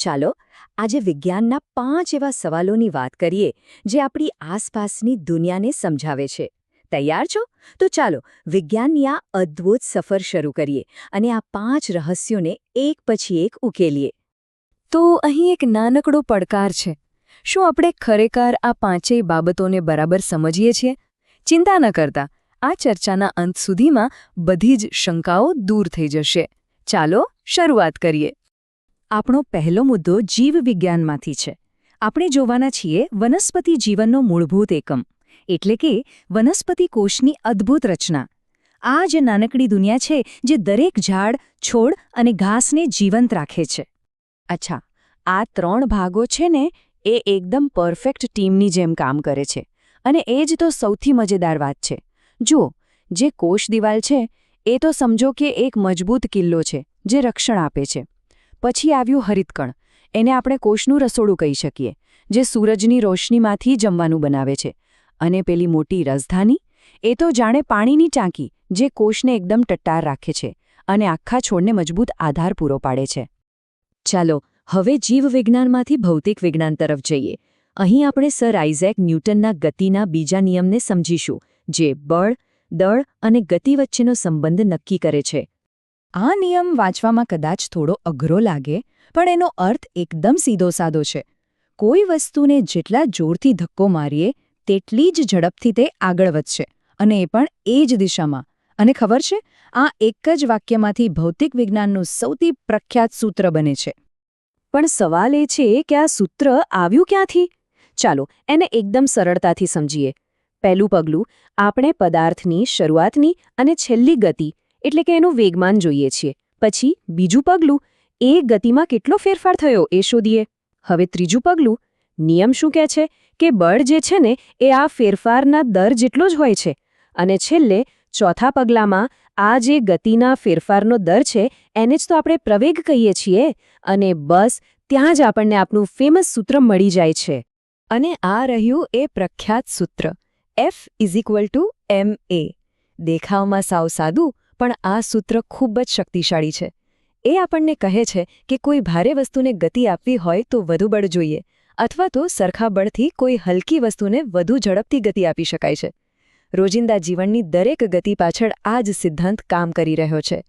ચાલો આજે વિજ્ઞાનના 5 એવા સવાલોની વાત કરીએ જે આપણી આસપાસની દુનિયાને સમજાવે છે. તૈયાર છો? તો ચાલો વિજ્ઞાનની આ અદ્ભુત સફર શરૂ કરીએ અને આ 5 રહસ્યોને એક પછી એક ઉકેલીએ. તો અહીં એક નાનકડો પડકાર છે. શું આપણે ખરેખર આ 5 બાબતોને બરાબર સમજીએ છીએ? ચિંતા ન કરતા, આ ચર્ચાના અંત સુધીમાં બધી જ શંકાઓ દૂર થઈ જશે. ચાલો શરૂઆત કરીએ. આપણો પહેલો મુદ્દો જીવવિજ્ઞાનમાંથી છે. આપણે જોવાના છીએ વનસ્પતિ જીવનનો મૂળભૂત એકમ, એટલે કે વનસ્પતિ કોષની અદ્ભુત રચના. આ જ નાનકડી દુનિયા છે જે દરેક ઝાડ, છોડ અને ઘાસને જીવંત રાખે છે. અચ્છા, આ 3 ભાગો છે ને એ એકદમ પરફેક્ટ ટીમની જેમ કામ કરે છે. અને એ જ તો સૌથી મજેદાર વાત છે. જુઓ, જે કોષ દિવાલ છે એ તો સમજો કે એક મજબૂત કિલ્લો છે જે રક્ષણ આપે છે. પછી આવ્યું હરિતકણ. એને આપણે કોષનું રસોડું કહી શકીએ, જે સૂરજની રોશનીમાંથી જમવાનું બનાવે છે. અને પેલી મોટી રાજધાની, એ તો જાણે પાણીની ટાંકી જે કોષને એકદમ ટટ્ટાર રાખે છે અને આખા છોડને મજબૂત આધાર પૂરો પાડે છે. ચાલો હવે જીવવિજ્ઞાનમાંથી ભૌતિક વિજ્ઞાન તરફ જઈએ. અહીં આપણે સર આઇઝેક ન્યૂટનના ગતિના બીજા નિયમને સમજીશું, જે બળ, દળ અને ગતિ વચ્ચેનો સંબંધ નક્કી કરે છે. આ નિયમ વાંચવામાં કદાચ થોડો અઘરો લાગે, પણ એનો અર્થ એકદમ સીધો-સાદો છે. કોઈ વસ્તુને જેટલા જોરથી ધક્કો મારીએ તેટલી જ ઝડપથી તે આગળ વધશે, અને એ પણ એ જ દિશામાં. અને ખબર છે, આ એક જ વાક્યમાંથી ભૌતિક વિજ્ઞાનનું સૌથી પ્રખ્યાત સૂત્ર બને છે. પણ સવાલ એ છે કે આ સૂત્ર આવ્યું ક્યાંથી? ચાલો એને એકદમ સરળતાથી સમજીએ. પહેલું પગલું, આપણે પદાર્થની શરૂઆતની અને છેલ્લી ગતિ એટલે કે એનું વેગમાન જોઈએ છીએ. પછી બીજું પગલું, એ ગતિમાં કેટલો ફેરફાર થયો એ શોધીએ. હવે ત્રીજું પગલું, નિયમ શું કહે છે કે બળ જે છે ને એ આ ફેરફારના દર જેટલો જ હોય છે. અને છેલ્લે ચોથા પગલામાં આ જે ગતિના ફેરફારનો દર છે એને જ તો આપણે પ્રવેગ કહીએ છીએ. અને બસ ત્યાં જ આપણને આપણું ફેમસ સૂત્ર મળી જાય છે. અને આ રહ્યું એ પ્રખ્યાત સૂત્ર F=ma. દેખાવમાં સાવ સાદું, પણ આ સૂત્ર ખૂબ જ શક્તિશાળી છે. એ આપણને કહે છે કે કોઈ ભારે વસ્તુને ગતિ આપવી હોય તો વધુ બળ જોઈએ, અથવા તો સરખા બળથી કોઈ હલકી વસ્તુને વધુ ઝડપથી ગતિ આપી શકાય છે. રોજિંદા જીવનની દરેક ગતિ પાછળ આ જ સિદ્ધાંત કામ કરી રહ્યો છે.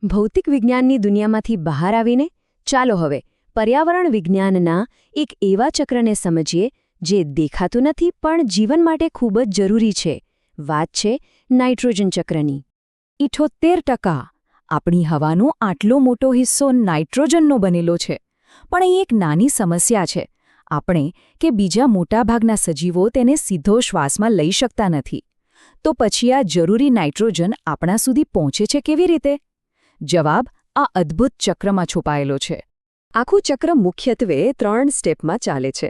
ભૌતિક વિજ્ઞાનની દુનિયામાંથી બહાર આવીને ચાલો હવે પર્યાવરણ વિજ્ઞાનના એક એવા ચક્રને સમજીએ જે દેખાતું નથી પણ જીવન માટે ખૂબ જ જરૂરી છે. વાત છે નાઇટ્રોજન ચક્રની. 78% આપણી હવાનો આટલો મોટો હિસ્સો નાઇટ્રોજનનો બનેલો છે. પણ અહીં એક નાની સમસ્યા છે. આપણે કે બીજા મોટાભાગના સજીવો તેને સીધો શ્વાસમાં લઈ શકતા નથી. તો પછી આ જરૂરી નાઇટ્રોજન આપણા સુધી પહોંચે છે કેવી રીતે? જવાબ આ અદ્ભુત ચક્રમાં છુપાયેલો છે. આખું ચક્ર મુખ્યત્વે 3 સ્ટેપમાં ચાલે છે.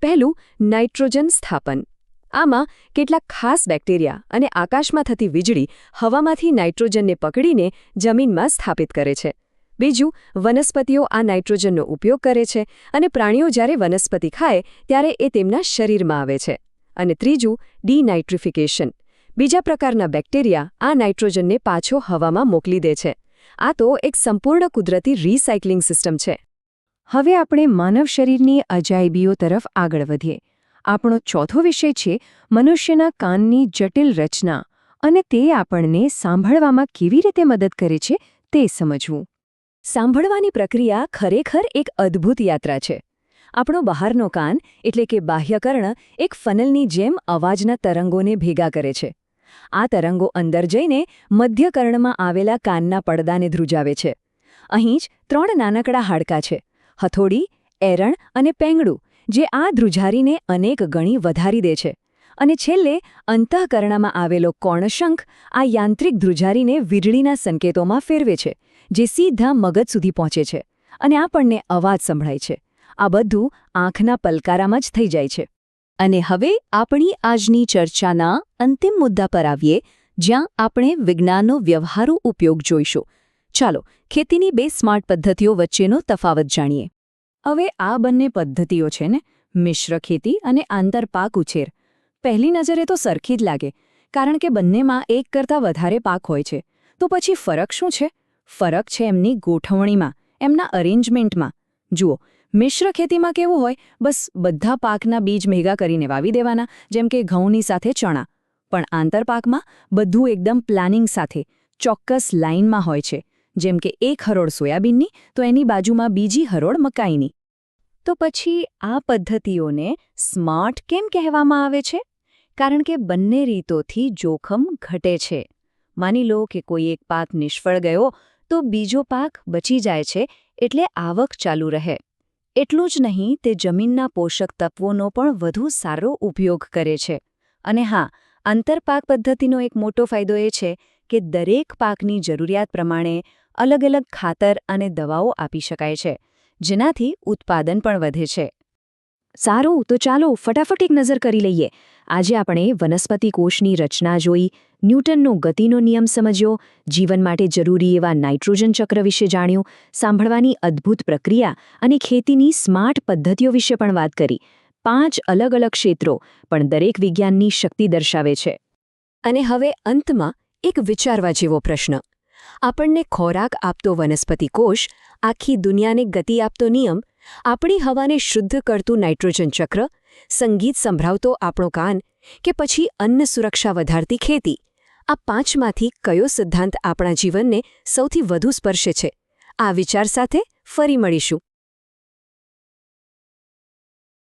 પહેલું, નાઇટ્રોજન સ્થાપન. આમાં કેટલાક ખાસ બેક્ટેરિયા અને આકાશમાં થતી વીજળી હવામાંથી નાઇટ્રોજનને પકડીને જમીનમાં સ્થાપિત કરે છે. બીજું, વનસ્પતિઓ આ નાઇટ્રોજનનો ઉપયોગ કરે છે અને પ્રાણીઓ જ્યારે વનસ્પતિ ખાય ત્યારે એ તેમના શરીરમાં આવે છે. અને ત્રીજું, ડિનાઇટ્રિફિકેશન. બીજા પ્રકારના બેક્ટેરિયા આ નાઇટ્રોજનને પાછો હવામાં મોકલી દે છે. આ તો એક સંપૂર્ણ કુદરતી રિસાયકલિંગ સિસ્ટમ છે. હવે આપણે માનવ શરીરની અજાયબીઓ તરફ આગળ વધીએ. આપણો ચોથો વિષય છે મનુષ્યના કાનની જટિલ રચના, અને તે આપણને સાંભળવામાં કેવી રીતે મદદ કરે છે તે સમજવું. સાંભળવાની પ્રક્રિયા ખરેખર એક અદ્ભુત યાત્રા છે. આપણો બહારનો કાન એટલે કે બાહ્યકર્ણ એક ફનલની જેમ અવાજના તરંગોને ભેગા કરે છે. આ તરંગો અંદર જઈને મધ્યકર્ણમાં આવેલા કાનના પડદાને ધ્રુજાવે છે. અહીં જ 3 નાનકડા હાડકાં છે, હથોડી, એરણ અને પેંગડું, જે આ ધ્રુજારીને અનેક ગણી વધારી દે છે. અને છેલ્લે અંતઃકરણમાં આવેલો કોર્ણશંખ આ યાંત્રિક ધ્રુજારીને વીજળીના સંકેતોમાં ફેરવે છે, જે સીધા મગજ સુધી પહોંચે છે અને આપણને અવાજ સંભળાય છે. આ બધું આંખના પલકારામાં જ થઈ જાય છે. અને હવે આપણી આજની ચર્ચાના અંતિમ મુદ્દા પર આવીએ, જ્યાં આપણે વિજ્ઞાનનો વ્યવહારુ ઉપયોગ જોઈશું. ચાલો ખેતીની 2 સ્માર્ટ પદ્ધતિઓ વચ્ચેનો તફાવત જાણીએ. હવે આ બંને પદ્ધતિઓ છે ને, મિશ્ર ખેતી અને આંતરપાક ઉછેર. પહેલી નજરે તો સરખી જ લાગે, કારણ કે બંનેમાં એક કરતાં વધારે પાક હોય છે. તો પછી ફરક શું છે? ફરક છે એમની ગોઠવણીમાં, એમના અરેન્જમેન્ટમાં. જુઓ, મિશ્ર ખેતીમાં કેવું હોય, બસ બધા પાકના બીજ ભેગા કરીને વાવી દેવાના, જેમ કે ઘઉંની સાથે ચણા. પણ આંતરપાકમાં બધું એકદમ પ્લાનિંગ સાથે, ચોક્કસ લાઇનમાં હોય છે. જેમ કે એક હરોળ સોયાબીનની તો એની બાજુમાં બીજી હરોળ મકાઈની. તો પછી આ પદ્ધતિઓને સ્માર્ટ કેમ કહેવામાં આવે છે? કારણ કે બંને રીતોથી જોખમ ઘટે છે. માની લો કે કોઈ એક પાક નિષ્ફળ ગયો તો બીજો પાક બચી જાય છે, એટલે આવક ચાલુ રહે. એટલું જ નહીં, તે જમીનના પોષક તત્વોનો પણ વધુ સારો ઉપયોગ કરે છે. અને હા, આંતરપાક પદ્ધતિનો એક મોટો ફાયદો એ છે કે દરેક પાકની જરૂરિયાત પ્રમાણે અલગ અલગ ખાતર અને દવાઓ આપી શકાય છે, જેનાથી ઉત્પાદન પણ વધે છે. સારું, તો ચાલો ફટાફટ એક નજર કરી લઈએ. આજે આપણે વનસ્પતિ કોષની રચના જોઈ, ન્યૂટનનો ગતિનો નિયમ સમજ્યો, જીવન માટે જરૂરી એવા નાઇટ્રોજન ચક્ર વિશે જાણ્યું, સાંભળવાની અદ્ભુત પ્રક્રિયા અને ખેતીની સ્માર્ટ પદ્ધતિઓ વિશે પણ વાત કરી. 5 અલગ અલગ ક્ષેત્રો, પણ દરેક વિજ્ઞાનની શક્તિ દર્શાવે છે. અને હવે અંતમાં એક વિચારવા જેવો પ્રશ્ન. આપણને ખોરાક આપતો વનસ્પતિ કોષ, આખી દુનિયાને ગતિ આપતો નિયમ, આપણી હવાને શુદ્ધ કરતું નાઇટ્રોજન ચક્ર, સંગીત સંભળાવતો આપણો કાન, કે પછી અન્ન સુરક્ષા વધારતી ખેતી, આ 5માંથી કયો સિદ્ધાંત આપણા જીવનને સૌથી વધુ સ્પર્શે છે? આ વિચાર સાથે ફરી મળીશું.